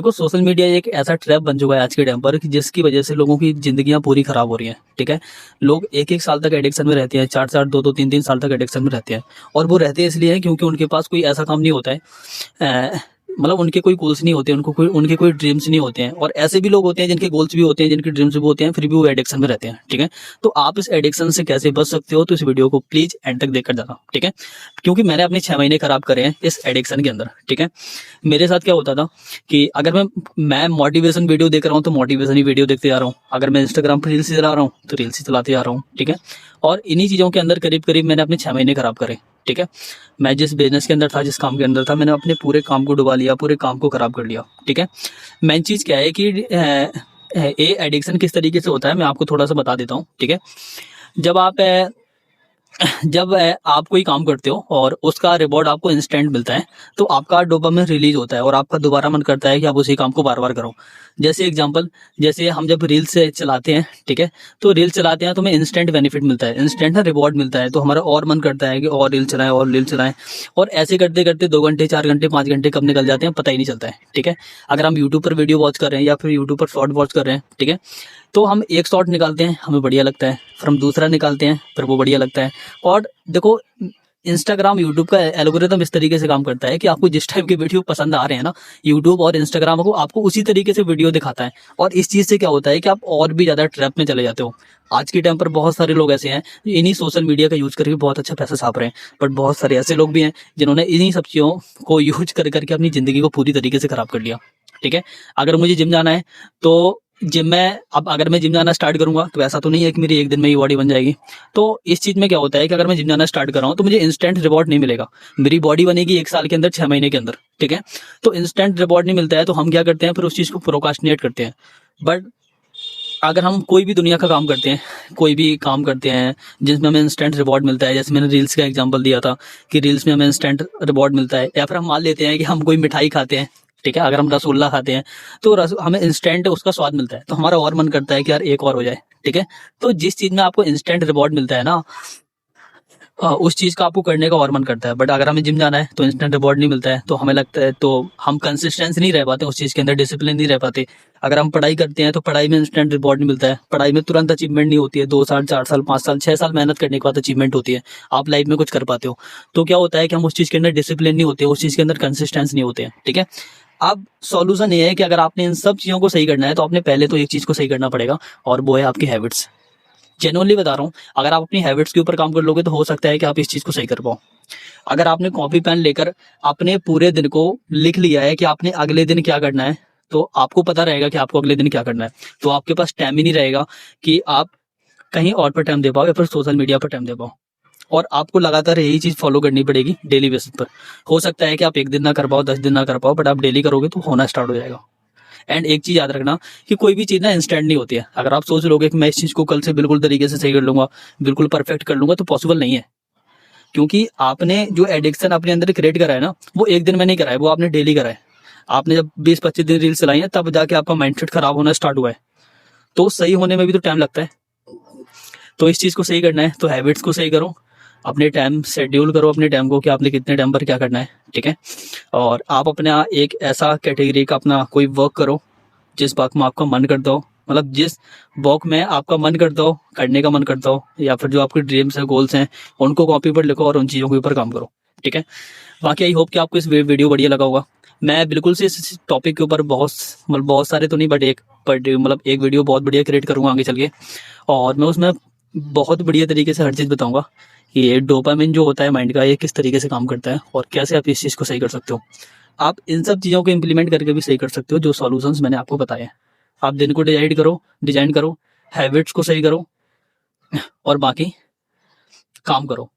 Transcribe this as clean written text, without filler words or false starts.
देखो social media एक ऐसा ट्रैप बन चुका है आज के टाइम पर कि जिसकी वजह से लोगों की जिंदगियां पूरी खराब हो रही हैं। ठीक है, लोग एक एक साल तक एडिक्शन में रहते हैं, 4 साल 2 2 3 3 साल तक एडिक्शन में रहते हैं। और वो रहते इसलिए हैं क्योंकि उनके पास कोई ऐसा काम नहीं होता है, मतलब उनके कोई गोल्स नहीं होते, उनके कोई ड्रीम्स नहीं होते हैं। और ऐसे भी लोग होते हैं जिनके गोल्स भी होते हैं, जिनके ड्रीम्स भी होते हैं, फिर भी वो एडिक्शन में रहते हैं। ठीक है, तो आप इस एडिक्शन से कैसे बच सकते हो, तो इस वीडियो को प्लीज एंड तक देखकर जाना। ठीक है, क्योंकि मैंने अपने 6 महीने खराब करे हैं इस एडिक्शन के अंदर। ठीक है, मेरे साथ क्या होता था कि अगर मैं मोटिवेशन वीडियो देख रहा हूँ तो मोटिवेशन ही वीडियो देखते जा रहा हूँ, अगर मैं इंस्टाग्राम पर रील्स चला रहा हूँ तो रील्स ही चलाते जा रहा हूँ। ठीक है, और इन्हीं चीजों के अंदर करीब करीब मैंने अपने 6 महीने खराब करे। ठीक है, मैं जिस बिजनेस के अंदर था, जिस काम के अंदर था, मैंने अपने पूरे काम को डुबा लिया, पूरे काम को खराब कर लिया। ठीक है, मेन चीज क्या है कि ये एडिक्शन किस तरीके से होता है, मैं आपको थोड़ा सा बता देता हूँ। ठीक है, जब आप आप कोई काम करते हो और उसका रिवॉर्ड आपको इंस्टेंट मिलता है, तो आपका डोपामिन रिलीज होता है और आपका दोबारा मन करता है कि आप उसी काम को बार बार करो। जैसे एग्जांपल, जैसे हम जब रील से चलाते हैं, ठीक है, तो रील चलाते हैं तो हमें इंस्टेंट बेनिफिट मिलता है, इंस्टेंट रिवॉर्ड मिलता है, तो हमारा और मन करता है कि और रील चलाएं और रील चलाएं। और ऐसे करते करते 2 घंटे 4 घंटे 5 घंटे कब निकल जाते हैं पता ही नहीं चलता है। ठीक है, अगर हम यूट्यूब पर वीडियो वॉच कर रहे हैं या फिर यूट्यूब पर शॉर्ट वॉच कर रहे हैं, ठीक है, तो हम एक शॉट निकालते हैं, हमें बढ़िया लगता है, फिर हम दूसरा निकालते हैं, फिर वो बढ़िया लगता है। और देखो, इंस्टाग्राम यूट्यूब का एल्गोरिदम इस तरीके से काम करता है कि आपको जिस टाइप के वीडियो पसंद आ रहे हैं ना, यूट्यूब और इंस्टाग्राम को आपको उसी तरीके से वीडियो दिखाता है। और इस चीज से क्या होता है कि आप और भी ज्यादा ट्रैप में चले जाते हो। आज के टाइम पर बहुत सारे लोग ऐसे हैं जो इन्हीं सोशल मीडिया का यूज करके बहुत अच्छा पैसा छाप रहे हैं, बट बहुत सारे ऐसे लोग भी हैं जिन्होंने इन्हीं सब चीजों को यूज कर करके अपनी जिंदगी को पूरी तरीके से खराब कर लिया। ठीक है, अगर मुझे जिम जाना है तो जिम में अब अगर मैं जिम जाना स्टार्ट करूंगा तो ऐसा तो नहीं है कि मेरी एक दिन में ही बॉडी बन जाएगी। तो इस चीज में क्या होता है कि अगर मैं जिम जाना स्टार्ट कर रहा हूँ तो मुझे इंस्टेंट रिवॉर्ड नहीं मिलेगा, मेरी बॉडी बनेगी 1 साल के अंदर, 6 महीने के अंदर। ठीक है, तो इंस्टेंट रिवॉर्ड नहीं मिलता है, तो हम क्या करते हैं, फिर उस चीज को प्रोकास्टिनेट करते हैं। बट अगर हम कोई भी दुनिया का काम करते हैं, कोई भी काम करते हैं जिसमें हमें इंस्टेंट रिवॉर्ड मिलता है, जैसे मैंने रील्स का एग्जांपल दिया था कि रील्स में हमें इंस्टेंट रिवॉर्ड मिलता है, या फिर हम मान लेते हैं कि हम कोई मिठाई खाते हैं, ठीक है, अगर हम रसगुल्ला खाते हैं तो हमें इंस्टेंट उसका स्वाद मिलता है, तो हमारा और मन करता है कि यार एक और हो जाए। ठीक है, तो जिस चीज में आपको इंस्टेंट रिवॉर्ड मिलता है ना, उस चीज का आपको करने का और मन करता है। बट अगर हमें जिम जाना है तो इंस्टेंट रिवॉर्ड नहीं मिलता है, तो हमें लगता है, तो हम कंसिस्टेंस नहीं रह पाते उस चीज के अंदर, डिसिप्लिन नहीं रह पाते। अगर हम पढ़ाई करते हैं तो पढ़ाई में इंस्टेंट रिवॉर्ड नहीं मिलता है, पढ़ाई में तुरंत अचीवमेंट नहीं होती है, 2 साल 4 साल 5 साल 6 साल मेहनत करने के बाद अचीवमेंट होती है, आप लाइफ में कुछ कर पाते हो। तो क्या होता है कि हम उस चीज के अंदर डिसिप्लिन नहीं होते, उस चीज के अंदर कंसिस्टेंस नहीं होते हैं। ठीक है, अब सॉल्यूशन ये है कि अगर आपने इन सब चीजों को सही करना है तो आपने पहले तो एक चीज को सही करना पड़ेगा, और वो है आपकी हैबिट्स। जेन्युइनली बता रहा हूँ, अगर आप अपनी हैबिट्स के ऊपर काम कर लोगे तो हो सकता है कि आप इस चीज को सही कर पाओ। अगर आपने कॉपी पेन लेकर अपने पूरे दिन को लिख लिया है कि आपने अगले दिन क्या करना है, तो आपको पता रहेगा कि आपको अगले दिन क्या करना है, तो आपके पास टाइम ही नहीं रहेगा कि आप कहीं और पर टाइम दे पाओ या फिर सोशल मीडिया पर टाइम दे पाओ। और आपको लगातार यही चीज फॉलो करनी पड़ेगी डेली बेसिस पर। हो सकता है कि आप एक दिन ना कर पाओ, 10 दिन ना कर पाओ, बट आप डेली करोगे तो होना स्टार्ट हो जाएगा। एंड एक चीज याद रखना कि कोई भी चीज ना इंस्टेंट नहीं होती है। अगर आप सोच लोगे कि मैं इस चीज को कल से बिल्कुल तरीके से सही कर लूंगा, बिल्कुल परफेक्ट कर लूंगा, तो पॉसिबल नहीं है। क्योंकि आपने जो एडिक्शन अपने अंदर क्रिएट करा है ना, वो एक दिन में नहीं करा है, वो आपने डेली करा है। आपने जब 20 25 दिन रील चलाई है तब जाके आपका माइंडसेट खराब होना स्टार्ट हुआ है, तो सही होने में भी तो टाइम लगता है। तो इस चीज को सही करना है तो हैबिट्स को सही करो, अपने टाइम शेड्यूल करो अपने टाइम को कि आपने कितने टाइम पर क्या करना है। ठीक है, और आप अपना एक ऐसा कैटेगरी का अपना कोई वर्क करो जिस बात में आपका मन करता हो, मतलब जिस वर्क में आपका मन करता हो, करने का मन करता हो, या फिर जो आपके ड्रीम्स है, गोल्स हैं, उनको कॉपी पर लिखो और उन चीज़ों के ऊपर काम करो। ठीक है, बाकी आई होप कि आपको इस वीडियो बढ़िया लगा होगा। मैं बिल्कुल से इस टॉपिक के ऊपर बहुत सारे तो नहीं, बट एक वीडियो बहुत बढ़िया क्रिएट करूंगा आगे चल के, और मैं उसमें बहुत बढ़िया तरीके से हर चीज़ बताऊंगा कि ये डोपामिन जो होता है माइंड का, ये किस तरीके से काम करता है और कैसे आप इस चीज़ को सही कर सकते हो। आप इन सब चीज़ों को इम्प्लीमेंट करके भी सही कर सकते हो जो सॉल्यूशंस मैंने आपको बताए हैं। आप दिन को डिजाइन करो, हैबिट्स को सही करो, और बाकी काम करो।